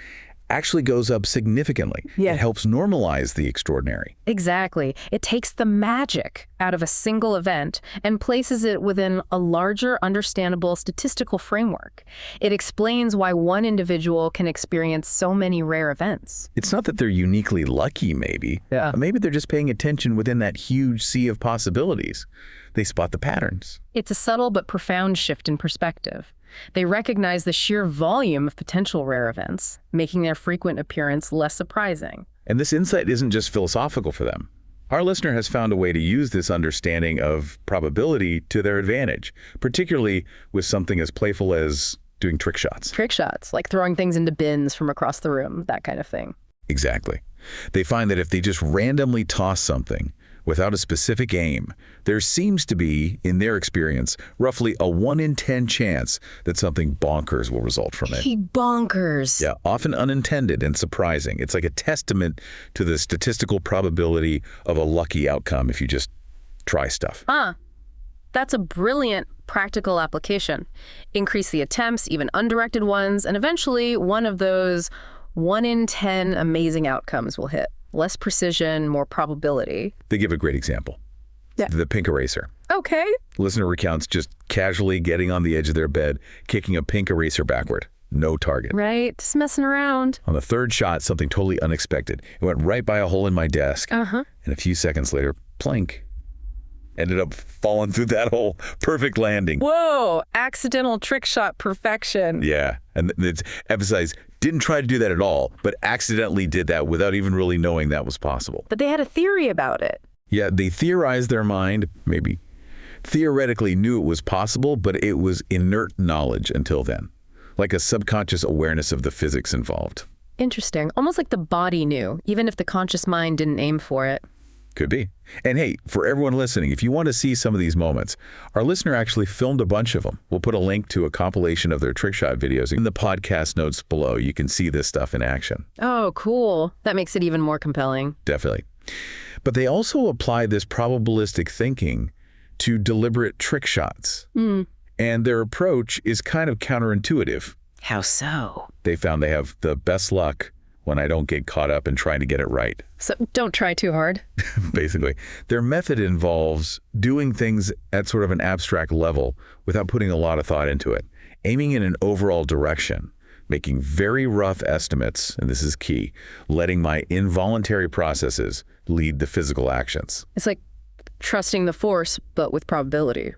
Speaker 1: actually goes up significantly.
Speaker 2: Yeah.
Speaker 1: It helps normalize the extraordinary.
Speaker 2: Exactly. It takes the magic out of a single event and places it within a larger, understandable statistical framework. It explains why one individual can experience so many rare events.
Speaker 1: It's not that they're uniquely lucky, maybe.
Speaker 2: Yeah.
Speaker 1: Maybe they're just paying attention within that huge sea of possibilities. They spot the patterns.
Speaker 2: It's a subtle but profound shift in perspective. They recognize the sheer volume of potential rare events, making their frequent appearance less surprising.
Speaker 1: And this insight isn't just philosophical for them. Our listener has found a way to use this understanding of probability to their advantage, particularly with something as playful as doing trick shots.
Speaker 2: Trick shots, like throwing things into bins from across the room, that kind of thing.
Speaker 1: Exactly. They find that if they just randomly toss something without a specific aim, there seems to be, in their experience, roughly a 1 in 10 chance that something bonkers will result from it.
Speaker 2: Hey, bonkers.
Speaker 1: Yeah, often unintended and surprising. It's like a testament to the statistical probability of a lucky outcome if you just try stuff.
Speaker 2: That's a brilliant practical application. Increase the attempts, even undirected ones, and eventually one of those 1 in 10 amazing outcomes will hit. Less precision, more probability.
Speaker 1: They give a great example.
Speaker 2: Yeah.
Speaker 1: The pink eraser.
Speaker 2: Okay.
Speaker 1: Listener recounts just casually getting on the edge of their bed, kicking a pink eraser backward. No target.
Speaker 2: Right, just messing around.
Speaker 1: On the third shot, something totally unexpected. It went right by a hole in my desk. And a few seconds later, plink. Ended up falling through that hole. Perfect landing.
Speaker 2: Whoa, accidental trick shot perfection.
Speaker 1: Yeah, and it's emphasized, didn't try to do that at all, but accidentally did that without even really knowing that was possible.
Speaker 2: But they had a theory about it.
Speaker 1: Yeah, they theorized their mind, maybe theoretically knew it was possible, but it was inert knowledge until then, like a subconscious awareness of the physics involved.
Speaker 2: Interesting. Almost like the body knew, even if the conscious mind didn't aim for it.
Speaker 1: Could be. And hey, for everyone listening, if you want to see some of these moments, our listener actually filmed a bunch of them. We'll put a link to a compilation of their trick shot videos in the podcast notes below. You can see this stuff in action.
Speaker 2: Oh, cool. That makes it even more compelling.
Speaker 1: Definitely. But they also apply this probabilistic thinking to deliberate trick shots. And their approach is kind of counterintuitive.
Speaker 2: How so?
Speaker 1: They found they have the best luck when I don't get caught up in trying to get it right.
Speaker 2: So don't try too hard.
Speaker 1: Basically, their method involves doing things at sort of an abstract level without putting a lot of thought into it, aiming in an overall direction, making very rough estimates, and this is key, letting my involuntary processes lead the physical actions.
Speaker 2: It's like trusting the force, but with probability.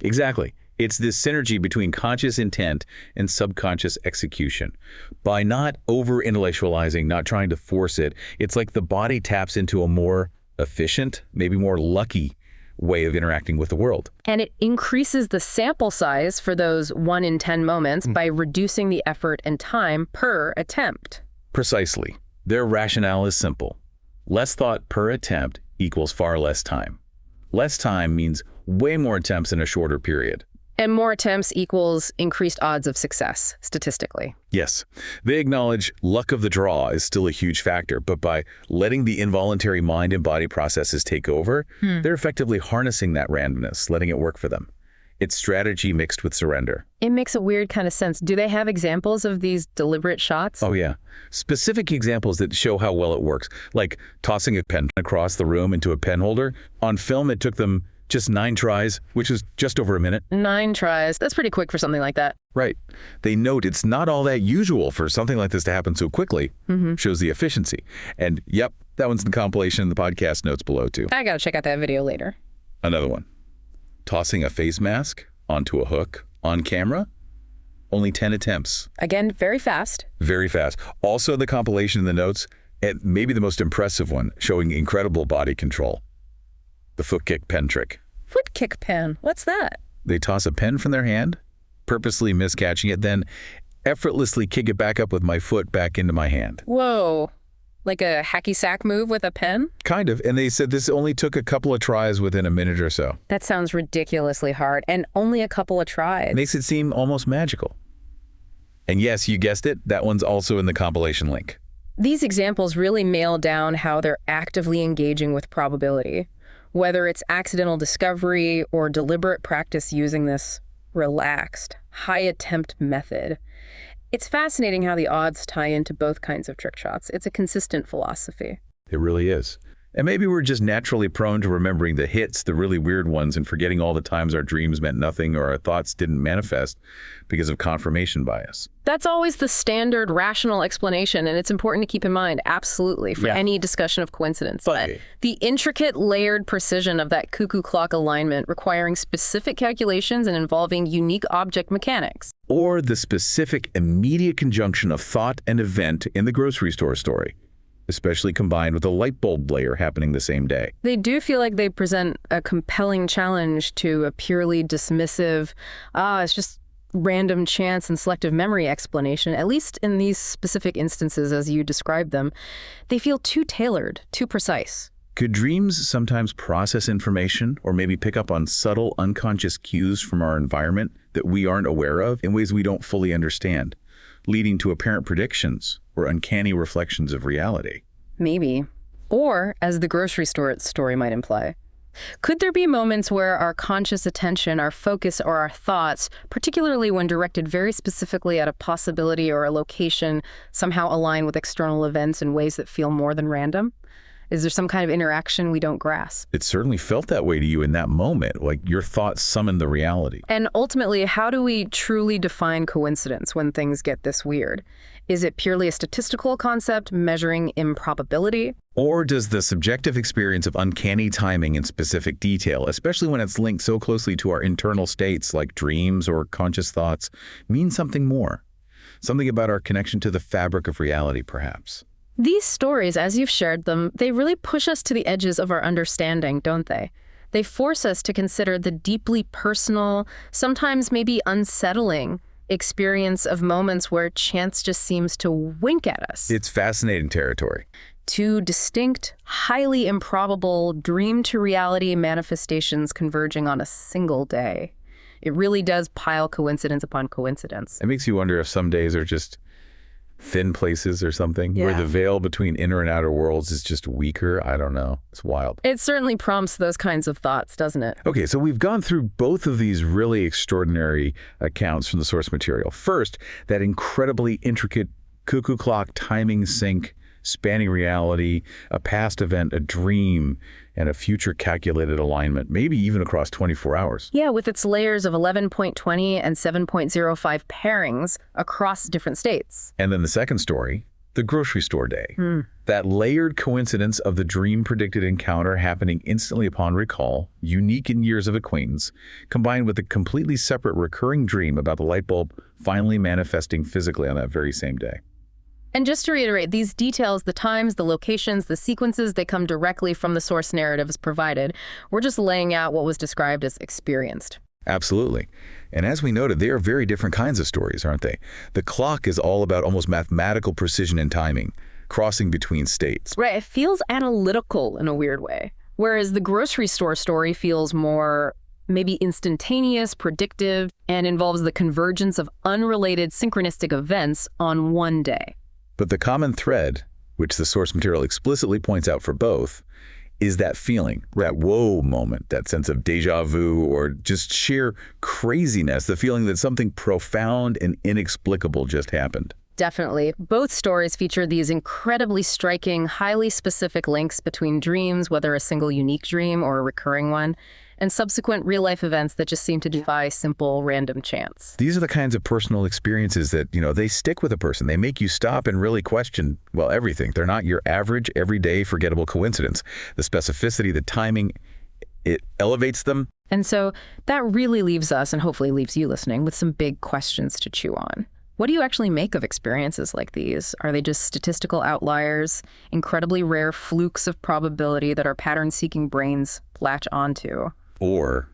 Speaker 1: Exactly. It's this synergy between conscious intent and subconscious execution. By not over-intellectualizing, not trying to force it, it's like the body taps into a more efficient, maybe more lucky way of interacting with the world.
Speaker 2: And it increases the sample size for those 1 in 10 moments by reducing the effort and time per attempt.
Speaker 1: Precisely. Their rationale is simple. Less thought per attempt equals far less time. Less time means way more attempts in a shorter period.
Speaker 2: And more attempts equals increased odds of success, statistically.
Speaker 1: Yes, they acknowledge luck of the draw is still a huge factor, but by letting the involuntary mind and body processes take over, they're effectively harnessing that randomness, letting it work for them. It's strategy mixed with surrender.
Speaker 2: It makes a weird kind of sense. Do they have examples of these deliberate shots?
Speaker 1: Oh yeah, specific examples that show how well it works, like tossing a pen across the room into a pen holder. On film, it took them just 9 tries, which is just over a minute.
Speaker 2: 9 tries. That's pretty quick for something like that.
Speaker 1: Right. They note it's not all that usual for something like this to happen so quickly. Shows the efficiency. And yep, that one's in the compilation in the podcast notes below too.
Speaker 2: I gotta check out that video later.
Speaker 1: Another one. Tossing a face mask onto a hook on camera. Only 10 attempts.
Speaker 2: Again, very fast.
Speaker 1: Very fast. Also, the compilation in the notes, and maybe the most impressive one, showing incredible body control. The foot kick pen trick.
Speaker 2: Foot kick pen. What's that?
Speaker 1: They toss a pen from their hand, purposely miscatching it, then effortlessly kick it back up with my foot back into my hand.
Speaker 2: Whoa. Like a hacky sack move with a pen?
Speaker 1: Kind of. And they said this only took a couple of tries within a minute or so.
Speaker 2: That sounds ridiculously hard, and only a couple of tries.
Speaker 1: Makes it seem almost magical. And yes, you guessed it, that one's also in the compilation link.
Speaker 2: These examples really nail down how they're actively engaging with probability, whether it's accidental discovery or deliberate practice using this relaxed, high-attempt method. It's fascinating how the odds tie into both kinds of trick shots. It's a consistent philosophy.
Speaker 1: It really is. And maybe we're just naturally prone to remembering the hits, the really weird ones, and forgetting all the times our dreams meant nothing or our thoughts didn't manifest because of confirmation bias.
Speaker 2: That's always the standard rational explanation, and it's important to keep in mind, absolutely, for any discussion of coincidence. But the intricate, layered precision of that cuckoo clock alignment requiring specific calculations and involving unique object mechanics.
Speaker 1: Or the specific immediate conjunction of thought and event in the grocery store story, especially combined with a light bulb layer happening the same day.
Speaker 2: They do feel like they present a compelling challenge to a purely dismissive, it's just random chance and selective memory explanation, at least in these specific instances as you described them. They feel too tailored, too precise.
Speaker 1: Could dreams sometimes process information or maybe pick up on subtle unconscious cues from our environment that we aren't aware of in ways we don't fully understand, leading to apparent predictions or uncanny reflections of reality?
Speaker 2: Maybe. Or, as the grocery store story might imply, could there be moments where our conscious attention, our focus, or our thoughts, particularly when directed very specifically at a possibility or a location, somehow align with external events in ways that feel more than random? Is there some kind of interaction we don't grasp?
Speaker 1: It certainly felt that way to you in that moment, like your thoughts summoned the reality.
Speaker 2: And ultimately, how do we truly define coincidence when things get this weird? Is it purely a statistical concept measuring improbability?
Speaker 1: Or does the subjective experience of uncanny timing in specific detail, especially when it's linked so closely to our internal states like dreams or conscious thoughts, mean something more? Something about our connection to the fabric of reality, perhaps?
Speaker 2: These stories, as you've shared them, they really push us to the edges of our understanding, don't they? They force us to consider the deeply personal, sometimes maybe unsettling, experience of moments where chance just seems to wink at us.
Speaker 1: It's fascinating territory.
Speaker 2: Two distinct, highly improbable dream-to-reality manifestations converging on a single day. It really does pile coincidence upon coincidence.
Speaker 1: It makes you wonder if some days are just thin places or something, where the veil between inner and outer worlds is just weaker. I don't know. It's wild.
Speaker 2: It certainly prompts those kinds of thoughts, doesn't it?
Speaker 1: Okay, so we've gone through both of these really extraordinary accounts from the source material. First, that incredibly intricate cuckoo clock timing sync, spanning reality, a past event, a dream, and a future calculated alignment, maybe even across 24 hours.
Speaker 2: Yeah, with its layers of 11.20 and 7.05 pairings across different states.
Speaker 1: And then the second story, the grocery store day. That layered coincidence of the dream-predicted encounter happening instantly upon recall, unique in years of acquaintance, combined with a completely separate recurring dream about the light bulb finally manifesting physically on that very same day.
Speaker 2: And just to reiterate, these details, the times, the locations, the sequences, they come directly from the source narratives provided. We're just laying out what was described as experienced.
Speaker 1: Absolutely. And as we noted, they are very different kinds of stories, aren't they? The clock is all about almost mathematical precision and timing, crossing between states.
Speaker 2: Right, it feels analytical in a weird way. Whereas the grocery store story feels more maybe instantaneous, predictive, and involves the convergence of unrelated synchronistic events on one day.
Speaker 1: But the common thread, which the source material explicitly points out for both, is that feeling, that whoa moment, that sense of deja vu or just sheer craziness, the feeling that something profound and inexplicable just happened.
Speaker 2: Definitely. Both stories feature these incredibly striking, highly specific links between dreams, whether a single unique dream or a recurring one, and subsequent real-life events that just seem to defy simple, random chance.
Speaker 1: These are the kinds of personal experiences that, they stick with a person. They make you stop and really question, well, everything. They're not your average, everyday, forgettable coincidence. The specificity, the timing, It elevates them.
Speaker 2: And so that really leaves us, and hopefully leaves you listening, with some big questions to chew on. What do you actually make of experiences like these? Are they just statistical outliers, incredibly rare flukes of probability that our pattern-seeking brains latch onto?
Speaker 1: Or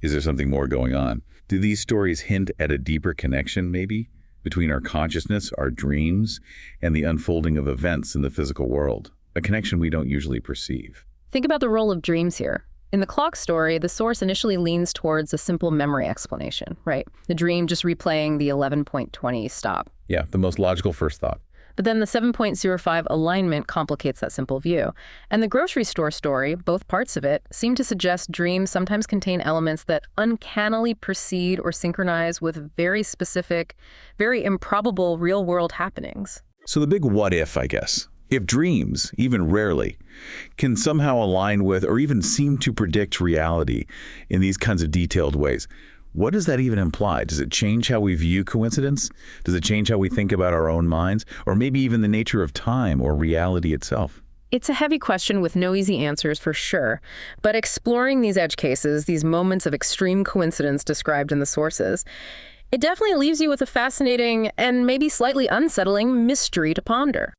Speaker 1: is there something more going on? Do these stories hint at a deeper connection, maybe, between our consciousness, our dreams, and the unfolding of events in the physical world? A connection we don't usually perceive.
Speaker 2: Think about the role of dreams here. In the clock story, the source initially leans towards a simple memory explanation, right? The dream just replaying the 11.20 stop.
Speaker 1: Yeah, the most logical first thought.
Speaker 2: But then the 7.05 alignment complicates that simple view. And the grocery store story, both parts of it, seem to suggest dreams sometimes contain elements that uncannily precede or synchronize with very specific, very improbable real-world happenings.
Speaker 1: So the big what if, I guess. If dreams, even rarely, can somehow align with or even seem to predict reality in these kinds of detailed ways, what does that even imply? Does it change how we view coincidence? Does it change how we think about our own minds? Or maybe even the nature of time or reality itself?
Speaker 2: It's a heavy question with no easy answers for sure, but exploring these edge cases, these moments of extreme coincidence described in the sources, it definitely leaves you with a fascinating and maybe slightly unsettling mystery to ponder.